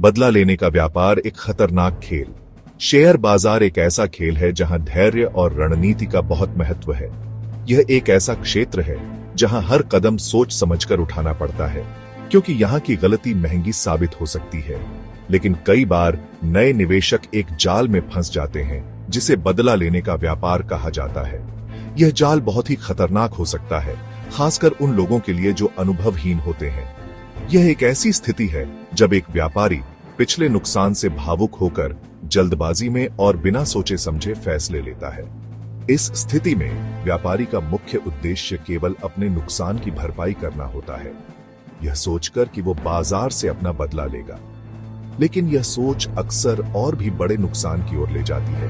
बदला लेने का व्यापार एक खतरनाक खेल। शेयर बाजार एक ऐसा खेल है जहां धैर्य और रणनीति का बहुत महत्व है। यह एक ऐसा क्षेत्र है जहां हर कदम सोच समझकर उठाना पड़ता है, क्योंकि यहां की गलती महंगी साबित हो सकती है। लेकिन कई बार नए निवेशक एक जाल में फंस जाते हैं जिसे बदला लेने का व्यापार कहा जाता है। यह जाल बहुत ही खतरनाक हो सकता है, खासकर उन लोगों के लिए जो अनुभवहीन होते हैं। यह एक ऐसी स्थिति है जब एक व्यापारी पिछले नुकसान से भावुक होकर जल्दबाजी में और बिना सोचे समझे फैसले लेता है। इस स्थिति में व्यापारी का मुख्य उद्देश्य केवल अपने नुकसान की भरपाई करना होता है, यह सोचकर कि वो बाजार से अपना बदला लेगा। लेकिन यह सोच अक्सर और भी बड़े नुकसान की ओर ले जाती है।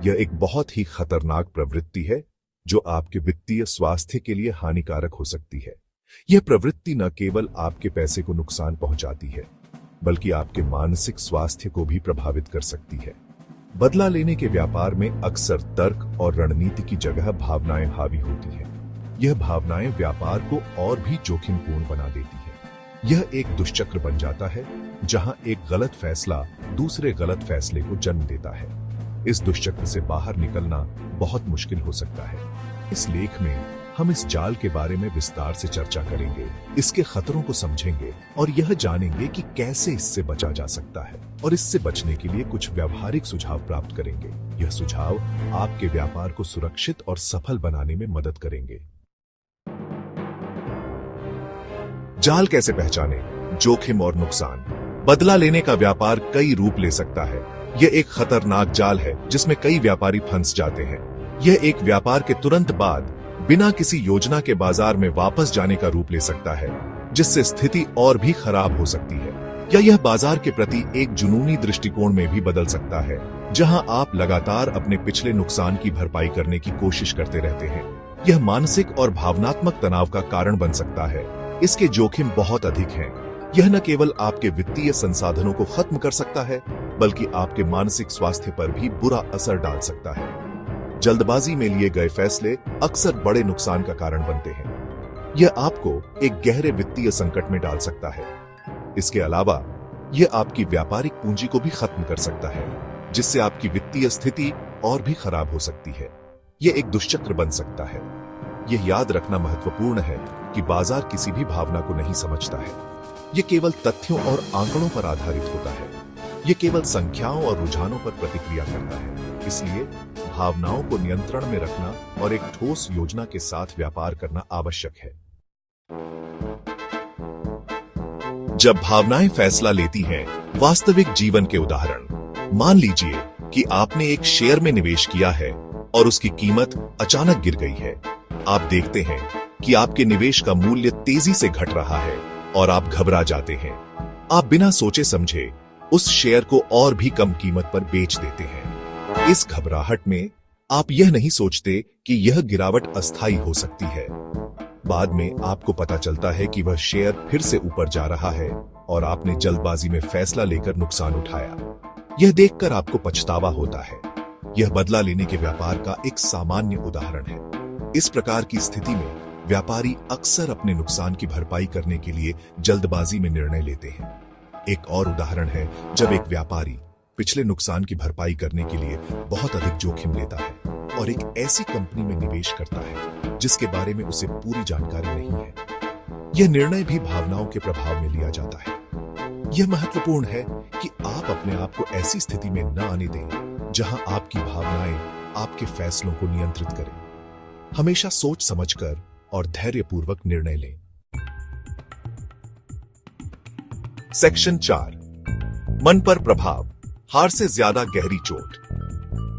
यह एक बहुत ही खतरनाक प्रवृत्ति है जो आपके वित्तीय स्वास्थ्य के लिए हानिकारक हो सकती है। यह प्रवृत्ति न केवल आपके पैसे को नुकसान पहुंचाती है, बल्कि आपके मानसिक स्वास्थ्य को भी प्रभावित कर सकती है। बदला लेने के व्यापार में अक्सर तर्क और रणनीति की जगह भावनाएं हावी होती हैं। यह भावनाएं व्यापार को और भी जोखिमपूर्ण बना देती है। यह एक दुष्चक्र बन जाता है जहां एक गलत फैसला दूसरे गलत फैसले को जन्म देता है। इस दुष्चक्र से बाहर निकलना बहुत मुश्किल हो सकता है। इस लेख में हम इस जाल के बारे में विस्तार से चर्चा करेंगे, इसके खतरों को समझेंगे और यह जानेंगे कि कैसे इससे बचा जा सकता है, और इससे बचने के लिए कुछ व्यावहारिक सुझाव प्राप्त करेंगे। यह सुझाव आपके व्यापार को सुरक्षित और सफल बनाने में मदद करेंगे। जाल कैसे पहचानें? जोखिम और नुकसान। बदला लेने का व्यापार कई रूप ले सकता है। यह एक खतरनाक जाल है जिसमें कई व्यापारी फंस जाते हैं। यह एक व्यापार के तुरंत बाद बिना किसी योजना के बाजार में वापस जाने का रूप ले सकता है, जिससे स्थिति और भी खराब हो सकती है। या यह बाजार के प्रति एक जुनूनी दृष्टिकोण में भी बदल सकता है, जहां आप लगातार अपने पिछले नुकसान की भरपाई करने की कोशिश करते रहते हैं। यह मानसिक और भावनात्मक तनाव का कारण बन सकता है। इसके जोखिम बहुत अधिक हैं। यह न केवल आपके वित्तीय संसाधनों को खत्म कर सकता है, बल्कि आपके मानसिक स्वास्थ्य पर भी बुरा असर डाल सकता है। जल्दबाजी में लिए गए फैसले अक्सर बड़े नुकसान का कारण बनते हैं। यह आपको एक गहरे वित्तीय संकट में डाल सकता है। इसके अलावा यह आपकी व्यापारिक पूंजी को भी खत्म कर सकता है, जिससे आपकी वित्तीय स्थिति और भी खराब हो सकती है। यह एक दुष्चक्र बन सकता है। यह याद रखना महत्वपूर्ण है कि बाजार किसी भी भावना को नहीं समझता है। यह केवल तथ्यों और आंकड़ों पर आधारित होता है। यह केवल संख्याओं और रुझानों पर प्रतिक्रिया करता है। इसलिए भावनाओं को नियंत्रण में रखना और एक ठोस योजना के साथ व्यापार करना आवश्यक है। जब भावनाएं फैसला लेती हैं, वास्तविक जीवन के उदाहरण। मान लीजिए कि आपने एक शेयर में निवेश किया है और उसकी कीमत अचानक गिर गई है। आप देखते हैं कि आपके निवेश का मूल्य तेजी से घट रहा है और आप घबरा जाते हैं। आप बिना सोचे समझे उस शेयर को और भी कम कीमत पर बेच देते हैं। इस घबराहट में आप यह नहीं सोचते कि यह गिरावट अस्थायी हो सकती है। बाद में आपको पता चलता है कि वह शेयर फिर से ऊपर जा रहा है और आपने जल्दबाजी में फैसला लेकर नुकसान उठाया। यह देखकर आपको पछतावा होता है। यह बदला लेने के व्यापार का एक सामान्य उदाहरण है। इस प्रकार की स्थिति में व्यापारी अक्सर अपने नुकसान की भरपाई करने के लिए जल्दबाजी में निर्णय लेते हैं। एक और उदाहरण है जब एक व्यापारी पिछले नुकसान की भरपाई करने के लिए बहुत अधिक जोखिम लेता है और एक ऐसी कंपनी में निवेश करता है जिसके बारे में उसे पूरी जानकारी नहीं है। यह निर्णय भी भावनाओं के प्रभाव में लिया जाता है। यह महत्वपूर्ण है कि आप अपने आप को ऐसी स्थिति में न आने दें जहां आपकी भावनाएं आपके फैसलों को नियंत्रित करें। हमेशा सोच समझकर और धैर्यपूर्वक निर्णय लें। सेक्शन 4, मन पर प्रभाव। हार से ज्यादा गहरी चोट।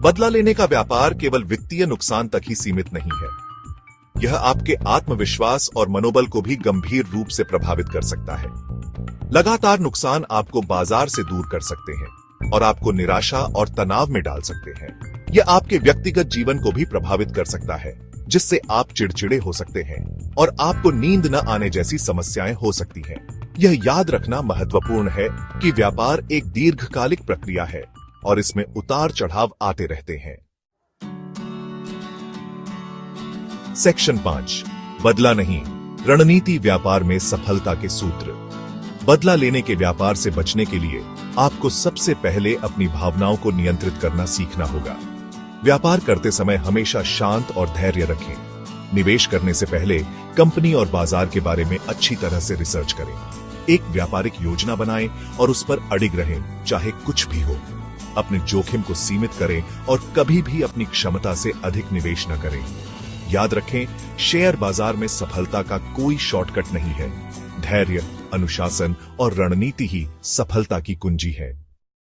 बदला लेने का व्यापार केवल वित्तीय नुकसान तक ही सीमित नहीं है। यह आपके आत्मविश्वास और मनोबल को भी गंभीर रूप से प्रभावित कर सकता है। लगातार नुकसान आपको बाजार से दूर कर सकते हैं और आपको निराशा और तनाव में डाल सकते हैं। यह आपके व्यक्तिगत जीवन को भी प्रभावित कर सकता है, जिससे आप चिड़चिड़े हो सकते हैं और आपको नींद न आने जैसी समस्याएं हो सकती हैं। यह याद रखना महत्वपूर्ण है कि व्यापार एक दीर्घकालिक प्रक्रिया है और इसमें उतार चढ़ाव आते रहते हैं। सेक्शन 5, बदला नहीं, रणनीति व्यापार में सफलता के सूत्र। बदला लेने के व्यापार से बचने के लिए आपको सबसे पहले अपनी भावनाओं को नियंत्रित करना सीखना होगा। व्यापार करते समय हमेशा शांत और धैर्य रखें। निवेश करने से पहले कंपनी और बाजार के बारे में अच्छी तरह से रिसर्च करें। एक व्यापारिक योजना बनाएं और उस पर अडिग रहें, चाहे कुछ भी हो। अपने जोखिम को सीमित करें और कभी भी अपनी क्षमता से अधिक निवेश न करें। याद रखें, शेयर बाजार में सफलता का कोई शॉर्टकट नहीं है। धैर्य, अनुशासन और रणनीति ही सफलता की कुंजी है।